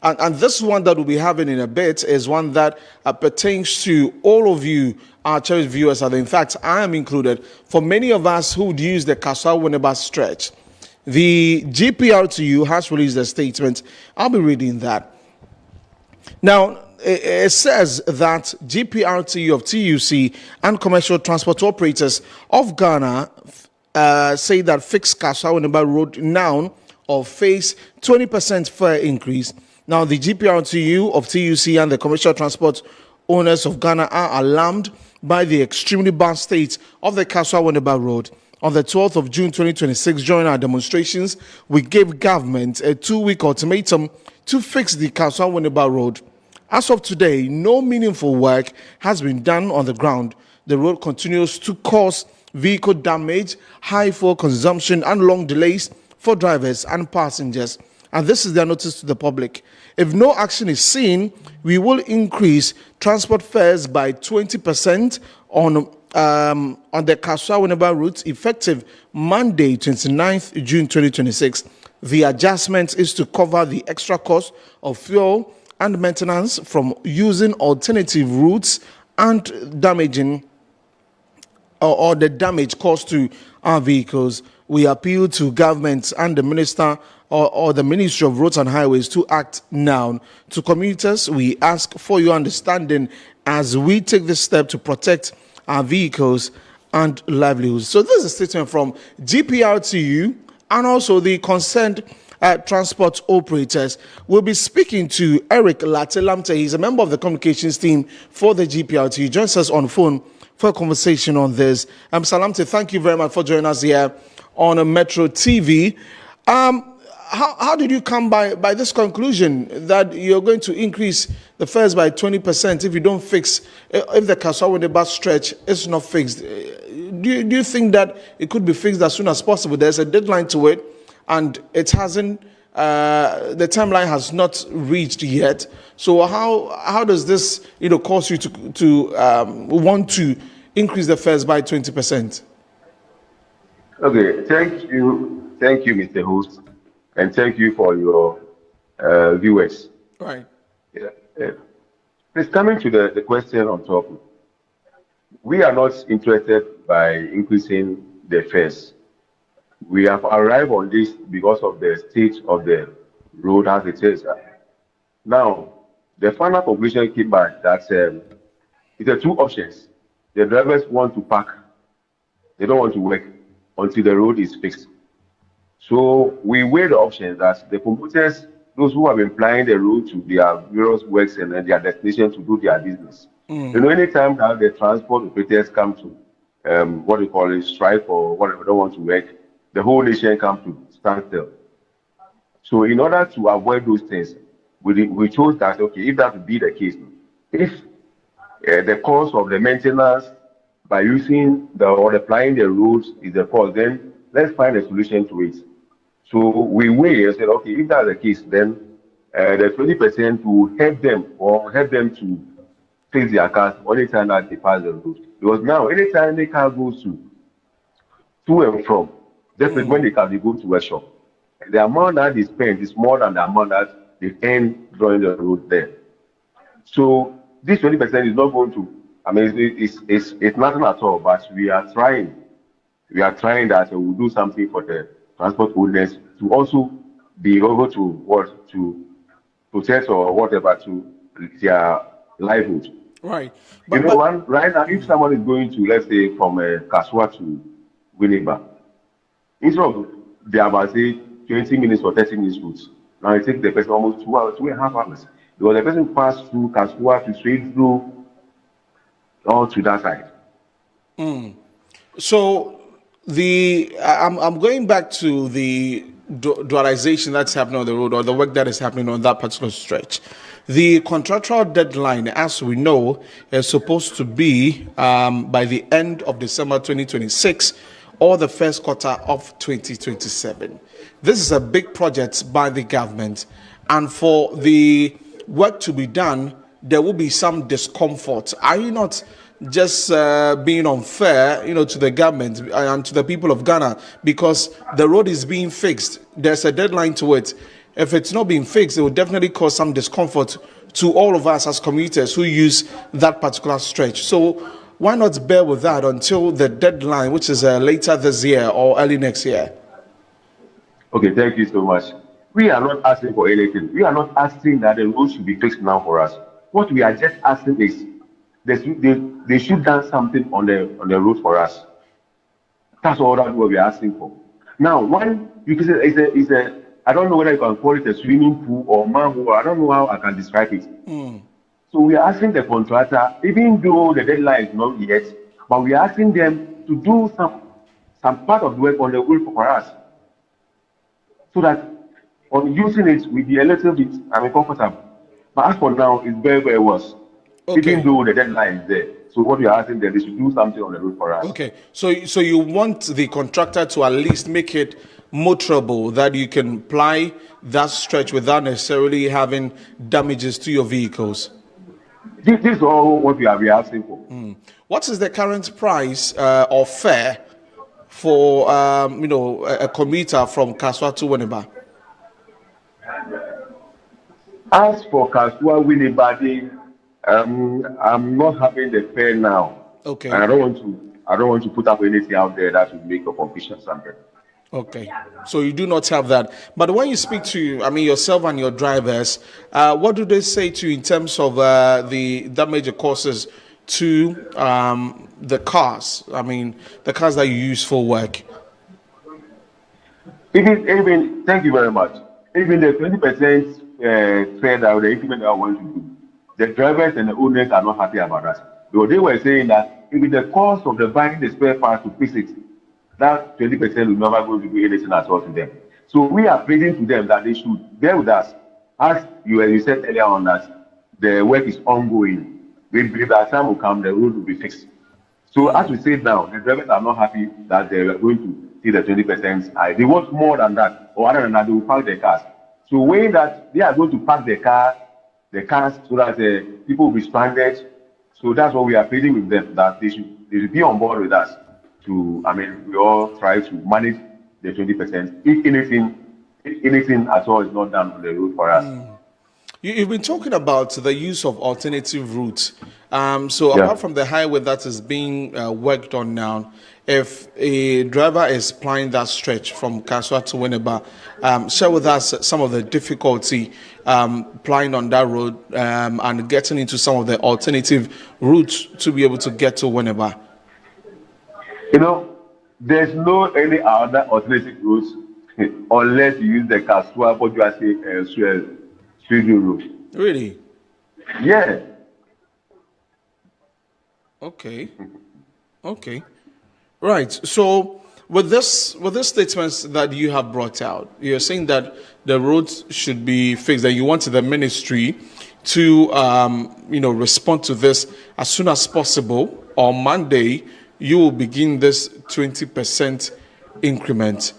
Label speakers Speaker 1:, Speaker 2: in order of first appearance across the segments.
Speaker 1: And this one that we'll be having in a bit is one that pertains to all of you, our cherished viewers. In fact, I am included. For many of us who would use the Kasoa-Winneba stretch, the GPRTU has released a statement. I'll be reading that. Now, it says that GPRTU of TUC and commercial transport operators of Ghana say that fixed Kasoa-Winneba Road now or face 20% fare increase. Now, the GPRTU of TUC and the commercial transport owners of Ghana are alarmed by the extremely bad state of the Kasoa-Winneba Road. On the 12th of June 2026, during our demonstrations, we gave government a 2-week ultimatum to fix the Kasoa-Winneba Road. As of today, no meaningful work has been done on the ground. The road continues to cause vehicle damage, high fuel consumption, and long delays for drivers and passengers. And this is their notice to the public. If no action is seen, we will increase transport fares by 20% on the Kasoa-Winneba route effective Monday, 29th June 2026. The adjustment is to cover the extra cost of fuel and maintenance from using alternative routes and damaging or the damage caused to our vehicles. We appeal to government and the minister or the Ministry of Roads and Highways to act now. To commuters, we ask for your understanding as we take this step to protect our vehicles and livelihoods. So this is a statement from GPRTU and also the concerned transport operators. We'll be speaking to Eric Latelamte. He's a member of the communications team for the GPRTU. He joins us on phone for a conversation on this. Salamte, thank you very much for joining us here on Metro TV. How did you come by this conclusion that you're going to increase the fares by 20% if you don't fix, if the Kasoa-Winneba stretch is not fixed? Do you think that it could be fixed as soon as possible? There's a deadline to it, and it hasn't, the timeline has not reached yet. So how does this, cause you to want to increase the fares by 20%?
Speaker 2: Okay, thank you, Mr. Host, and thank you for your viewers.
Speaker 1: Right.
Speaker 2: Yeah. Please, coming to the question on top, we are not interested by increasing the fares. We have arrived on this because of the state of the road as it is. Now, the final conclusion came back that it's a two options. The drivers want to park, they don't want to work until the road is fixed. So we weigh the options that the promoters, those who have been plying the road to their various works and their destination to do their business. Anytime that the transport operators come to what we call a strike or whatever, don't want to work, the whole nation comes to standstill. So in order to avoid those things, we chose that, okay, if that would be the case, if the cost of the maintenance by using or applying the roads is the cost, then let's find a solution to it. So we weigh and said, okay, if that's the case, then the 20% will help them to fix their cars only time that they pass the road. Because now, anytime the car goes to and from, definitely when they go to a shop, the amount that they spend is more than the amount that they earn during the road there. So this 20% is not going to, it's nothing at all, but we are trying that we'll do something for the transport owners to also be able to protect or whatever to their livelihood.
Speaker 1: Right.
Speaker 2: Right now, if someone is going to, let's say, from Kasoa to Winneba, instead of they about say 20 minutes or 30 minutes route, now it takes the person almost 2 hours, 2.5 hours. Because the person passed through Kasoa to straight through all to that side.
Speaker 1: So I'm going back to the dualization that's happening on the road, or the work that is happening on that particular stretch. The contractual deadline, as we know, is supposed to be by the end of December 2026 or the first quarter of 2027. This is a big project by the government, and for the work to be done, there will be some discomfort. Are you not just being unfair, to the government and to the people of Ghana, because the road is being fixed? There's a deadline to it. if it's not being fixed, it will definitely cause some discomfort to all of us as commuters who use that particular stretch. So why not bear with that until the deadline, which is later this year or early next year?
Speaker 2: Okay, thank you so much. We are not asking for anything. We are not asking that the road should be fixed now for us. What we are just asking is they should done something on the road for us. That's all that what we are asking for. Now, one you can say it's a I don't know whether you can call it a swimming pool or manhole. I don't know how I can describe it. So we are asking the contractor, even though the deadline is not yet, but we are asking them to do some part of the work on the road for us, so that on using it we be a little bit comfortable. But as for now, it's very, very worse.
Speaker 1: Okay.
Speaker 2: Even though the deadline is there. So what we are asking them, they should do something on the road for us.
Speaker 1: Okay. So you want the contractor to at least make it motorable, that you can ply that stretch without necessarily having damages to your vehicles.
Speaker 2: This is all what we are asking for.
Speaker 1: What is the current price or fare for a commuter from Kasoa to Winneba?
Speaker 2: As for Kasoa-Winneba, I'm not having the fare now.
Speaker 1: Okay.
Speaker 2: And I don't want to put up anything out there that would make a confusion something.
Speaker 1: Okay, so you do not have that. But when you speak to, yourself and your drivers, what do they say to you in terms of the damage it causes to the cars? The cars that you use for work.
Speaker 2: Even thank you very much. Even the 20% fare that the increment that I want to do, the drivers and the owners are not happy about that. Because they were saying that even the cost of the buying the spare parts to fix it, that 20% will never going to do anything at all to them. So we are pleading to them that they should bear with us. As you said earlier on, that the work is ongoing. We believe that time will come, the road will be fixed. So as we say now, the drivers are not happy that they are going to see the 20%. They want more than that, or other than that, they will park their cars. So weighing that they are going to park the cars so that people will be stranded. So that's what we are pleading with them, that they should be on board with us. We all try to manage the 20%. If anything at all is not done on the road for us.
Speaker 1: You've been talking about the use of alternative routes. Apart from the highway that is being worked on now, if a driver is plying that stretch from Kasoa to Winneba, share with us some of the difficulty plying on that road and getting into some of the alternative routes to be able to get to Winneba.
Speaker 2: There's no any other alternative routes unless you use the Kasoa-Winneba Road.
Speaker 1: Really?
Speaker 2: Yeah.
Speaker 1: Okay. Right. So with this statements that you have brought out, you're saying that the roads should be fixed, that you want the ministry to respond to this as soon as possible. On Monday, you will begin this 20% increment.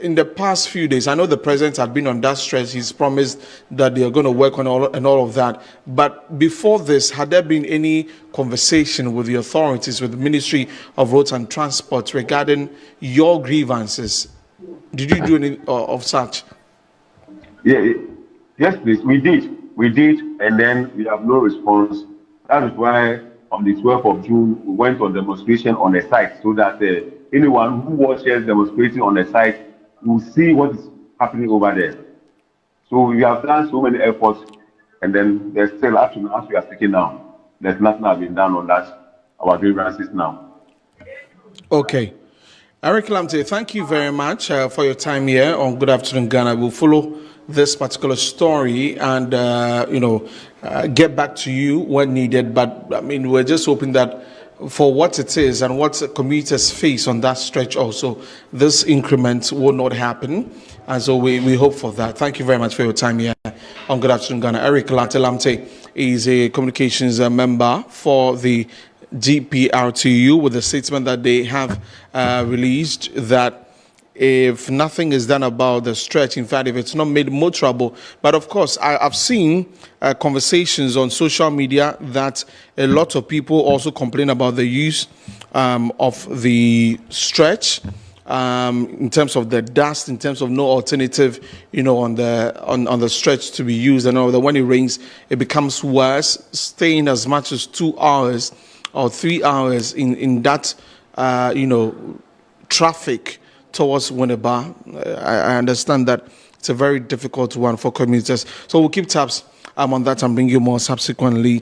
Speaker 1: In the past few days, I know the president had been on that stretch. He's promised that they are going to work on all of that. But before this, had there been any conversation with the authorities, with the Ministry of Roads and Transport regarding your grievances? Did you do any of such?
Speaker 2: Yeah, yes, please. We did, and then we have no response. That is why on the 12th of June, we went on demonstration on the site so that anyone who watches demonstrating on the site will see what is happening over there. So we have done so many efforts, and then there's still, up to now, as we are speaking now, there's nothing has been done on that, our grievances now.
Speaker 1: Okay. Eric Lamte, thank you very much for your time here on Good Afternoon Ghana. We'll follow this particular story and, get back to you when needed. But, we're just hoping that for what it is and what commuters face on that stretch also, this increment will not happen. And so we hope for that. Thank you very much for your time here on Good Afternoon Ghana. Eric Lamte is a communications member for the GPRTU with a statement that they have released that if nothing is done about the stretch, in fact, if it's not made more trouble, but of course, I've seen conversations on social media that a lot of people also complain about the use of the stretch in terms of the dust, in terms of no alternative, on the stretch to be used. And all that when it rains, it becomes worse, staying as much as 2 hours or 3 hours in that, traffic towards Winneba. I understand that it's a very difficult one for commuters. So we'll keep tabs on that and bring you more subsequently.